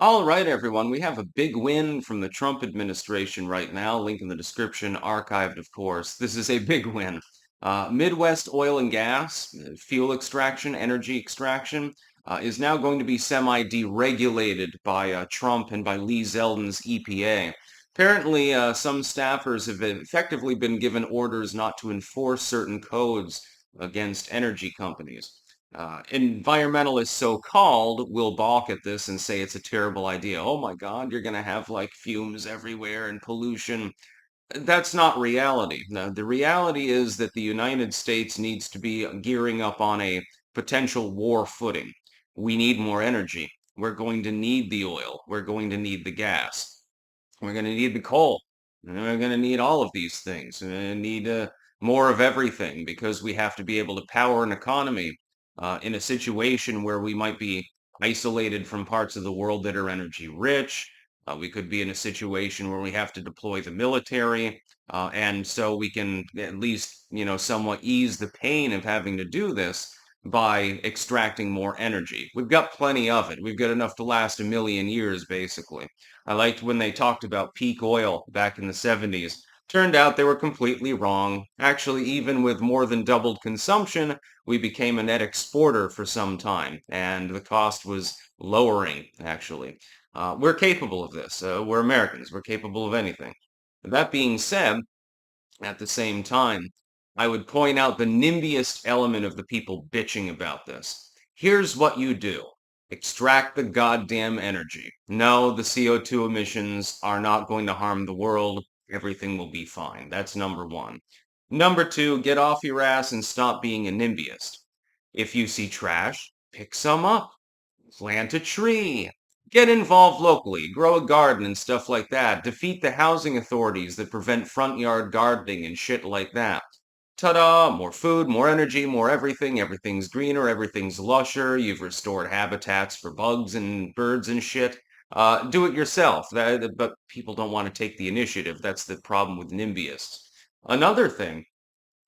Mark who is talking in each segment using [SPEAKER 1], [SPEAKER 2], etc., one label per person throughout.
[SPEAKER 1] All right, everyone. We have a big win from the Trump administration right now. Link in the description, archived, of course. This is a big win. Midwest oil and gas, fuel extraction, energy extraction, is now going to be semi-deregulated by Trump and by Lee Zeldin's EPA. Apparently, some staffers have effectively been given orders not to enforce certain codes against energy companies. Environmentalists, so-called, will balk at this and say it's a terrible idea. Oh my God, you're going to have like fumes everywhere and pollution. That's not reality. No, the reality is that the United States needs to be gearing up on a potential war footing. We need more energy. We're going to need the oil. We're going to need the gas. We're going to need the coal. And we're going to need all of these things. We're going to need more of everything because we have to be able to power an economy in a situation where we might be isolated from parts of the world that are energy rich. We could be in a situation where we have to deploy the military. And so we can at least, somewhat ease the pain of having to do this by extracting more energy. We've got plenty of it. We've got enough to last a million years, basically. I liked when they talked about peak oil back in the 70s. Turned out they were completely wrong. Actually, even with more than doubled consumption, we became a net exporter for some time, and the cost was lowering, actually. We're capable of this. We're Americans. We're capable of anything. That being said, at the same time, I would point out the nimbiest element of the people bitching about this. Here's what you do. Extract the goddamn energy. No, the CO2 emissions are not going to harm the world. Everything will be fine. That's number one. Number two, get off your ass and stop being a nimbyist. If you see trash, pick some up. Plant a tree. Get involved locally. Grow a garden and stuff like that. Defeat the housing authorities that prevent front yard gardening and shit like that. Ta-da! More food, more energy, more everything. Everything's greener, everything's lusher. You've restored habitats for bugs and birds and shit. Do it yourself. But people don't want to take the initiative. That's the problem with NIMBYists. Another thing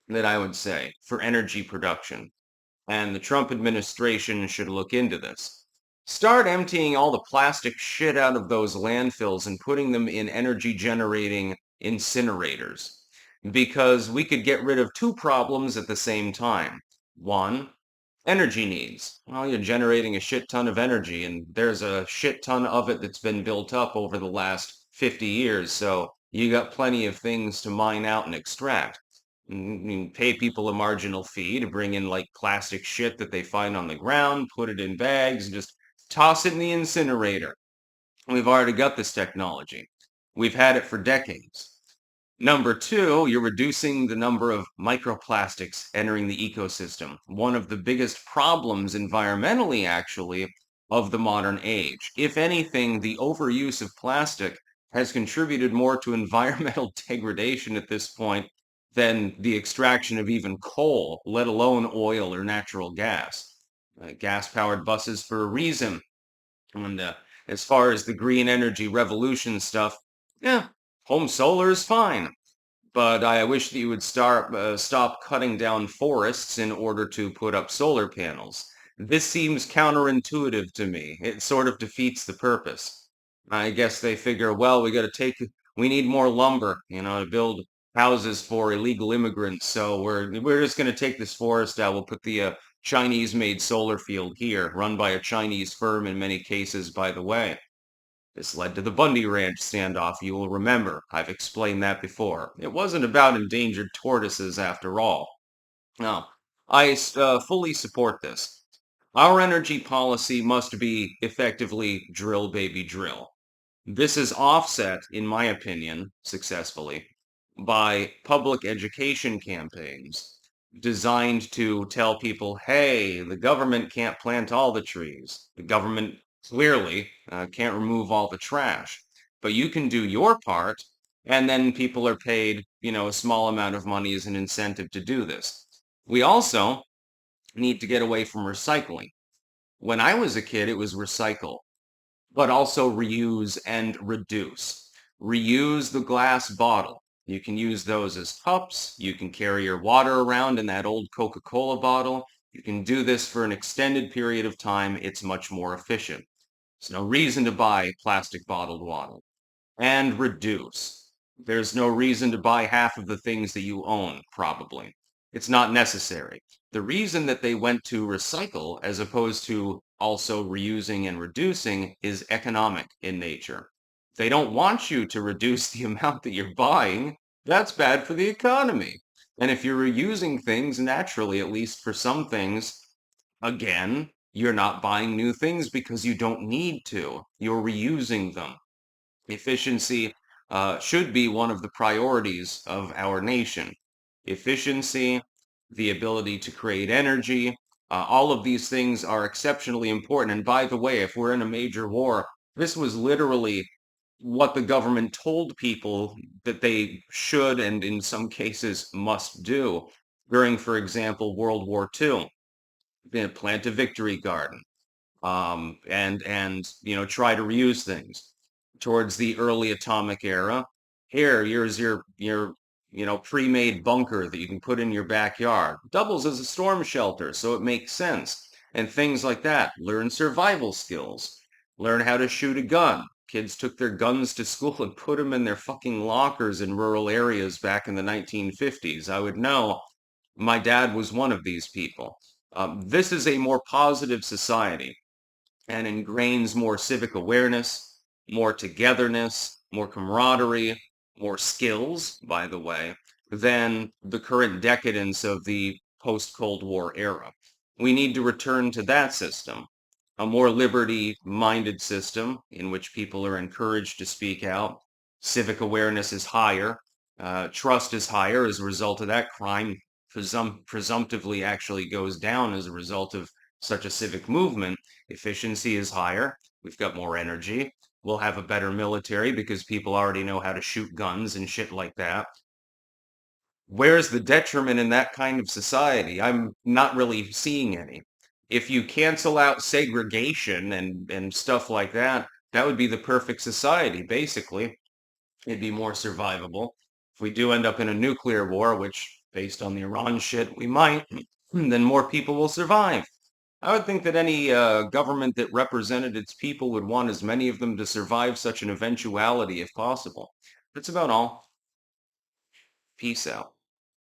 [SPEAKER 1] that I would say for energy production, and the Trump administration should look into this. Start emptying all the plastic shit out of those landfills and putting them in energy generating incinerators. Because we could get rid of two problems at the same time. One, energy needs. Well, you're generating a shit ton of energy, and there's a shit ton of it that's been built up over the last 50 years, so you got plenty of things to mine out and extract. You pay people a marginal fee to bring in like plastic shit that they find on the ground, put it in bags, and just toss it in the incinerator. We've already got this technology. We've had it for decades. Number two, you're reducing the number of microplastics entering the ecosystem. One of the biggest problems environmentally, actually, of the modern age. If anything, the overuse of plastic has contributed more to environmental degradation at this point than the extraction of even coal, let alone oil or natural gas. Gas-powered buses for a reason. And as far as the green energy revolution stuff, yeah, home solar is fine. But I wish that you would stop cutting down forests in order to put up solar panels. This seems counterintuitive to me. It sort of defeats the purpose. I guess they figure, well, we need more lumber, to build houses for illegal immigrants. So we're just going to take this forest out. We'll put the Chinese-made solar field here, run by a Chinese firm in many cases, by the way. This led to the Bundy Ranch standoff, you will remember. I've explained that before. It wasn't about endangered tortoises after all. No, I fully support this. Our energy policy must be effectively drill, baby, drill. This is offset, in my opinion, successfully, by public education campaigns designed to tell people, hey, the government can't plant all the trees. The government clearly can't remove all the trash. But you can do your part, and then people are paid, a small amount of money as an incentive to do this. We also need to get away from recycling. When I was a kid, it was recycle, but also reuse and reduce. Reuse the glass bottle. You can use those as cups. You can carry your water around in that old Coca-Cola bottle. You can do this for an extended period of time. It's much more efficient. There's no reason to buy plastic bottled water. And reduce. There's no reason to buy half of the things that you own, probably. It's not necessary. The reason that they went to recycle as opposed to also reusing and reducing is economic in nature. They don't want you to reduce the amount that you're buying. That's bad for the economy. And if you're reusing things naturally, at least for some things, again, you're not buying new things because you don't need to. You're reusing them. Efficiency should be one of the priorities of our nation. Efficiency, the ability to create energy, all of these things are exceptionally important. And by the way, if we're in a major war, this was literally what the government told people that they should and in some cases must do during, for example, World War II. Plant a victory garden, and try to reuse things. Towards the early atomic era, here's your pre-made bunker that you can put in your backyard. Doubles as a storm shelter, so it makes sense. And things like that. Learn survival skills. Learn how to shoot a gun. Kids took their guns to school and put them in their fucking lockers in rural areas back in the 1950s. I would know. My dad was one of these people. This is a more positive society and ingrains more civic awareness, more togetherness, more camaraderie, more skills, by the way, than the current decadence of the post-Cold War era. We need to return to that system, a more liberty-minded system in which people are encouraged to speak out. Civic awareness is higher. Trust is higher as a result of that. Crime presumptively actually goes down as a result of such a civic movement. Efficiency is higher. We've got more energy. We'll have a better military because people already know how to shoot guns and shit like that. Where's the detriment in that kind of society? I'm not really seeing any. If you cancel out segregation and stuff like that, that would be the perfect society, basically. It'd be more survivable. If we do end up in a nuclear war, which based on the Iran shit, we might, then more people will survive. I would think that any government that represented its people would want as many of them to survive such an eventuality if possible. That's about all. Peace out.